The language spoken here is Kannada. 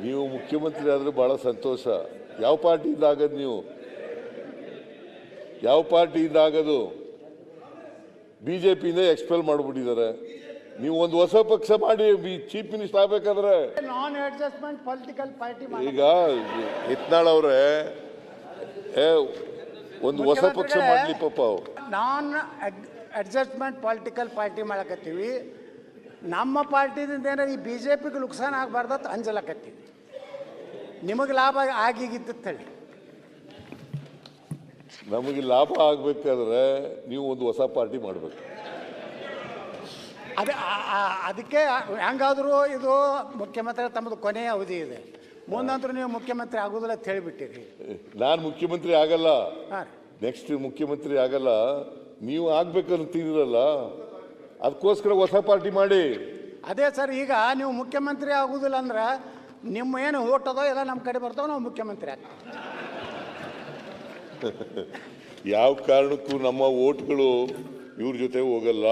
ನೀವು ಮುಖ್ಯಮಂತ್ರಿ ಆದರೆ ಭಾಳ ಸಂತೋಷ. ಯಾವ ಪಾರ್ಟಿಯಿಂದ ಆಗದು? ನೀವು ಯಾವ ಪಾರ್ಟಿಯಿಂದ ಆಗದು? ಬಿಜೆಪಿಯಿಂದ ಎಕ್ಸ್ಪೆಲ್ ಮಾಡಿಬಿಟ್ಟಿದ್ದಾರೆ. ನೀವು ಒಂದು ಹೊಸ ಪಕ್ಷ ಮಾಡಿ ಚೀಫ್ ಮಿನಿಸ್ಟರ್ ಆಗಬೇಕಾದ್ರೆ ನಾನ್ ಅಡ್ಜಸ್ಟ್ಮೆಂಟ್ ಪೊಲಿಟಿಕಲ್ ಪಾರ್ಟಿ ಈಗ ಯತ್ನಾಳ್ ಅವರೇ ಒಂದು ಹೊಸ ಪಕ್ಷ ಮಾಡಲಿ ಪಾಪ. ನಾನ್ ಅಡ್ಜಸ್ಟ್ಮೆಂಟ್ ಪೊಲಿಟಿಕಲ್ ಪಾರ್ಟಿ ಮಾಡಕತ್ತೀವಿ. ನಮ್ಮ ಪಾರ್ಟಿದಿಂದ ಏನಾರ ಈ ಬಿಜೆಪಿಗೆ ನುಕ್ಸಾನ ಆಗಬಾರ್ದತ್ ಅಂಜಲಕತ್ತೀವಿ. ನಿಮಗೆ ಲಾಭ ಆಗಿಗಿತ್ತು ಹೇಳಿ. ನಮಗೆ ಲಾಭ ಆಗಬೇಕಾದ್ರೆ ನೀವು ಒಂದು ಹೊಸ ಪಾರ್ಟಿ ಮಾಡಬೇಕು. ಅದಕ್ಕೆ ಹೆಂಗಾದರೂ ಇದು ಮುಖ್ಯಮಂತ್ರಿ ತಮ್ಮದು ಕೊನೆಯ ಅವಧಿ ಇದೆ, ಮುಂದಂತರೂ ನೀವು ಮುಖ್ಯಮಂತ್ರಿ ಆಗೋದಿಲ್ಲ ಅಂತ ಹೇಳಿಬಿಟ್ಟಿರಿ. ನಾನು ಮುಖ್ಯಮಂತ್ರಿ ಆಗಲ್ಲ, ಹಾಂ ನೆಕ್ಸ್ಟ್ ಮುಖ್ಯಮಂತ್ರಿ ಆಗಲ್ಲ. ನೀವು ಆಗ್ಬೇಕಂತೀರಲ್ಲ, ಅದಕ್ಕೋಸ್ಕರ ಹೊಸ ಪಾರ್ಟಿ ಮಾಡಿ. ಅದೇ ಸರ್, ಈಗ ನೀವು ಮುಖ್ಯಮಂತ್ರಿ ಆಗೋದಿಲ್ಲ ಅಂದ್ರೆ ನಿಮ್ಮ ಏನು ಓಟ್ ಅದೋ ಎಲ್ಲ ನಮ್ಮ ಕಡೆ ಬರ್ತಾವೆ, ನಾವು ಮುಖ್ಯಮಂತ್ರಿ ಆಗ್ತೀವಿ. ಯಾವ ಕಾರಣಕ್ಕೂ ನಮ್ಮ ಓಟ್ಗಳು ಇವ್ರ ಜೊತೆ ಹೋಗಲ್ಲ.